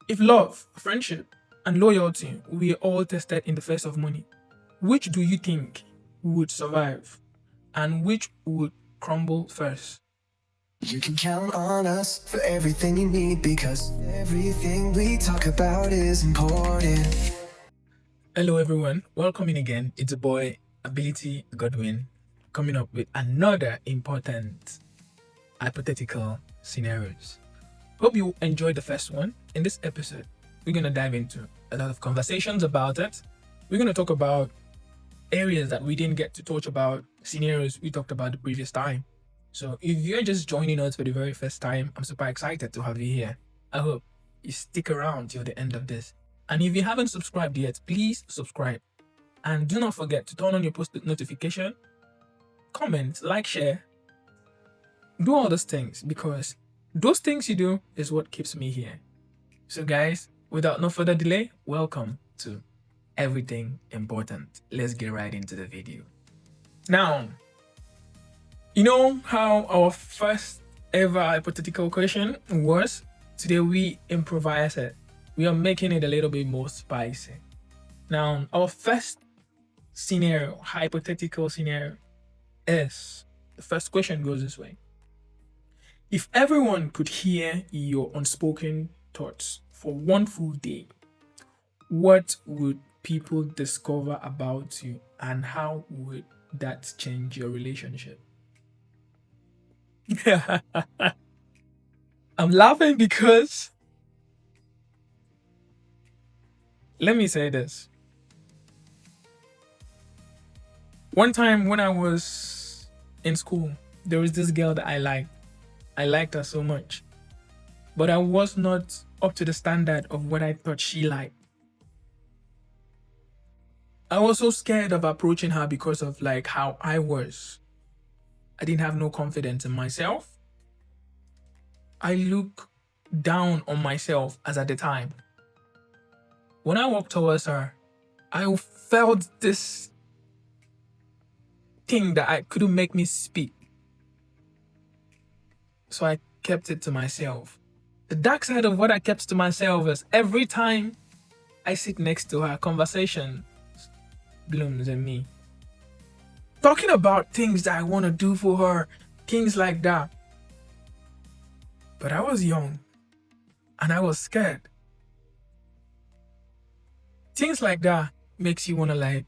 If love, friendship, and loyalty were all tested in the face of money, which do you think would survive and which would crumble first? You can count on us for everything you need because everything we talk about is important. Hello, everyone. Welcome in again. It's a boy, Ability Godwin, coming up with another important hypothetical scenarios. Hope you enjoyed the first one. In this episode, we're going to dive into a lot of conversations about it. We're going to talk about areas that we didn't get to touch about, scenarios we talked about the previous time. So if you're just joining us for the very first time, I'm super excited to have you here. I hope you stick around till the end of this. And if you haven't subscribed yet, please subscribe. And do not forget to turn on your post notification, comment, like, share. Do all those things because those things you do is what keeps me here. So guys, without no further delay, welcome to Everything Important. Let's get right into the video. Now, you know how our first ever hypothetical question was? Today we improvise it. We are making it a little bit more spicy. Now, our first scenario, hypothetical scenario, is the first question goes this way. If everyone could hear your unspoken thoughts for one full day, what would people discover about you and how would that change your relationship? I'm laughing because let me say this. One time when I was in school, there was this girl that I liked. I liked her so much. But I was not up to the standard of what I thought she liked. I was so scared of approaching her because of like how I was. I didn't have no confidence in myself. I look down on myself as at the time. When I walked towards her, I felt this thing that I couldn't make me speak. So I kept it to myself. The dark side of what I kept to myself is every time I sit next to her, conversation blooms in me. Talking about things that I want to do for her, things like that. But I was young and I was scared. Things like that makes you want to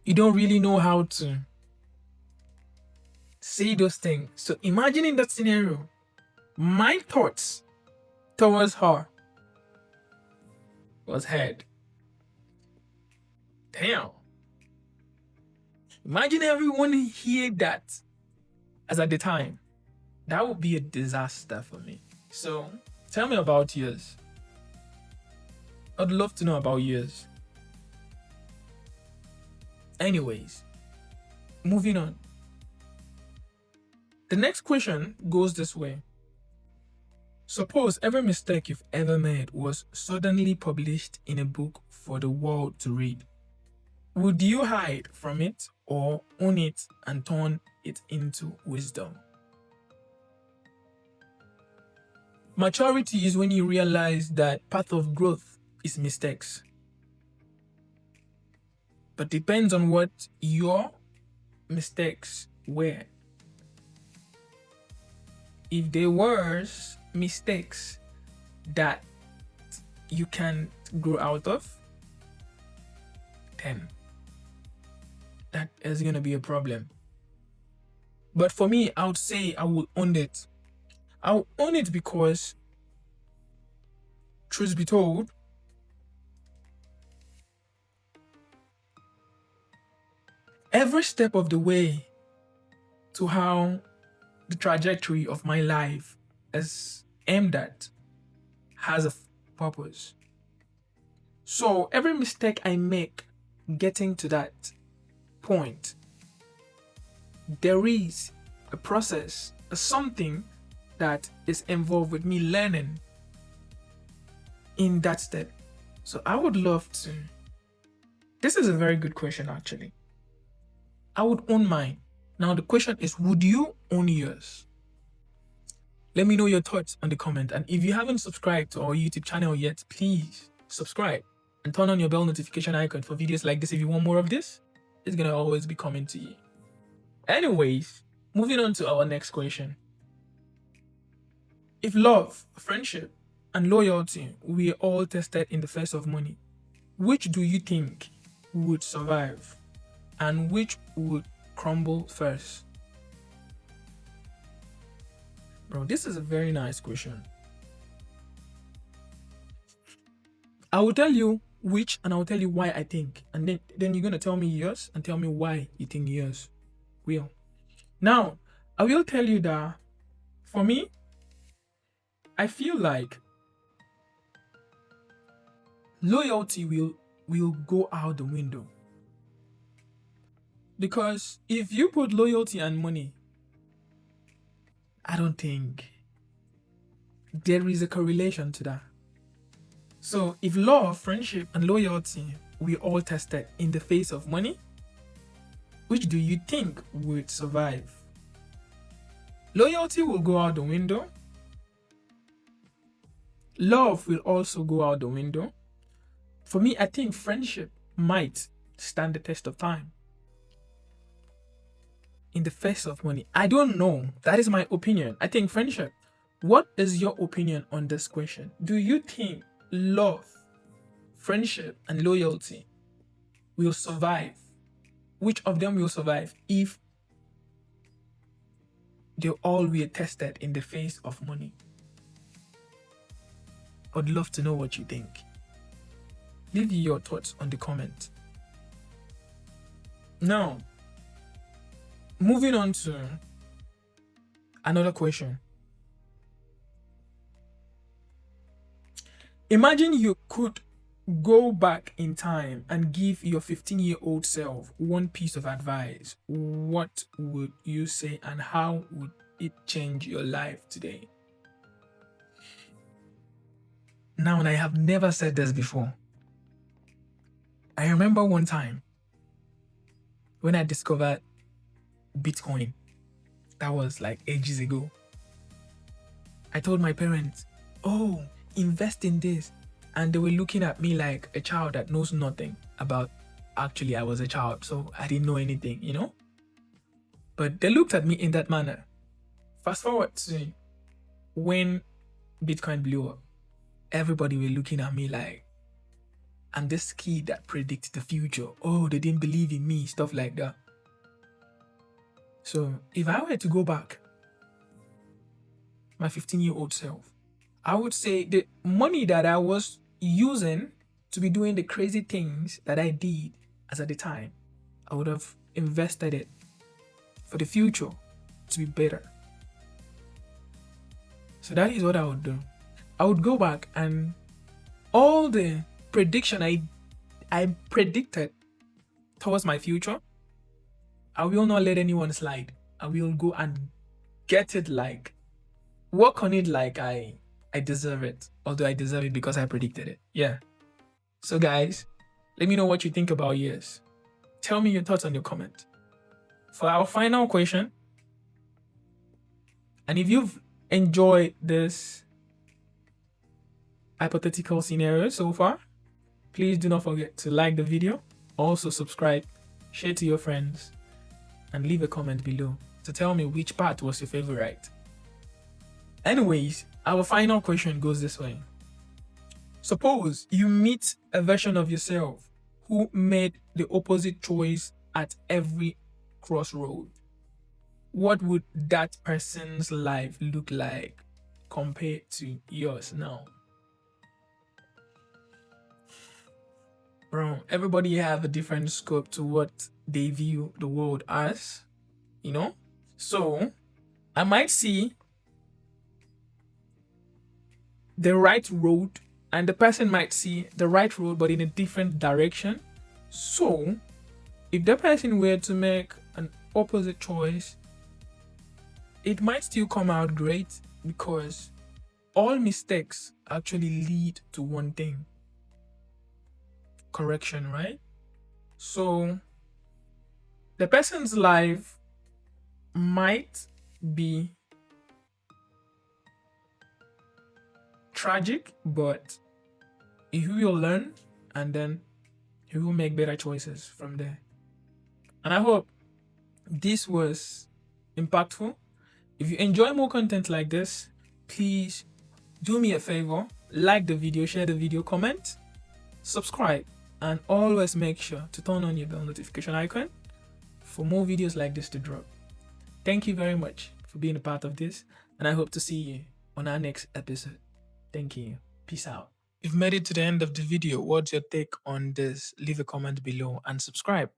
you don't really know how to say those things. So imagine in that scenario, my thoughts towards her was head. Damn. Imagine everyone hear that as at the time. That would be a disaster for me. So tell me about yours. I'd love to know about yours. Anyways, moving on. The next question goes this way. Suppose every mistake you've ever made was suddenly published in a book for the world to read. Would you hide from it or own it and turn it into wisdom? Maturity is when you realize that path of growth is mistakes. But depends on what your mistakes were. If there were mistakes that you can grow out of, then that is going to be a problem. But for me, I would say I will own it. I'll own it because, truth be told, every step of the way to how the trajectory of my life is aimed at has a purpose. So every mistake I make getting to that point, there is a process, something that is involved with me learning in that step. So I would love to. This is a very good question, actually. I would own mine. Now the question is, would you own yours? Let me know your thoughts on the comment. And if you haven't subscribed to our YouTube channel yet, please subscribe and turn on your bell notification icon for videos like this. If you want more of this, it's going to always be coming to you. Anyways, moving on to our next question. If love, friendship, and loyalty were all tested in the face of money, which do you think would survive and which would crumble first? Bro, this is a very nice question. I will tell you which and I will tell you why I think. And then you're going to tell me yours and tell me why you think yours will. Now, I will tell you that for me, I feel like loyalty will go out the window. Because if you put loyalty and money, I don't think there is a correlation to that. So if love, friendship, and loyalty were all tested in the face of money, which do you think would survive? Loyalty will go out the window. Love will also go out the window. For me, I think friendship might stand the test of time in the face of money. I don't know. That is my opinion. I think friendship. What is your opinion on this question? Do you think love, friendship, and loyalty will survive? Which of them will survive if they all were tested in the face of money? I'd love to know what you think. Leave your thoughts on the comment. Now, moving on to another question. Imagine you could go back in time and give your 15-year-old self one piece of advice. What would you say and how would it change your life today? Now, and I have never said this before. I remember one time when I discovered Bitcoin. That was like ages ago. I told my parents, oh, invest in this. And they were looking at me like a child that knows nothing about, actually I was a child, so I didn't know anything, you know? But they looked at me in that manner. Fast forward to when Bitcoin blew up. Everybody were looking at me like I'm this kid that predicts the future. Oh, they didn't believe in me, stuff like that. So if I were to go back, my 15-year-old self, I would say the money that I was using to be doing the crazy things that I did as at the time, I would have invested it for the future to be better. So that is what I would do. I would go back and all the prediction I predicted towards my future, I will not let anyone slide. I will go and get it, like work on it like I deserve it. Although I deserve it because I predicted it. Yeah. So guys, let me know what you think about yours. Tell me your thoughts on your comment. For our final question, and if you've enjoyed this hypothetical scenario so far, please do not forget to like the video, also subscribe, share to your friends, and leave a comment below to tell me which part was your favorite. Anyways, our final question goes this way. Suppose you meet a version of yourself who made the opposite choice at every crossroad. What would that person's life look like compared to yours now? Bro, everybody have a different scope to what they view the world as, you know? So, I might see the right road and the person might see the right road but in a different direction. So, if the person were to make an opposite choice, it might still come out great because all mistakes actually lead to one thing: correction, right? So the person's life might be tragic, but you will learn and then you will make better choices from there. And I hope this was impactful. If you enjoy more content like this, please do me a favor, like the video, share the video, comment, subscribe, and always make sure to turn on your bell notification icon for more videos like this to drop. Thank you very much for being a part of this, and I hope to see you on our next episode. Thank you. Peace out. If you've made it to the end of the video, what's your take on this? Leave a comment below and subscribe.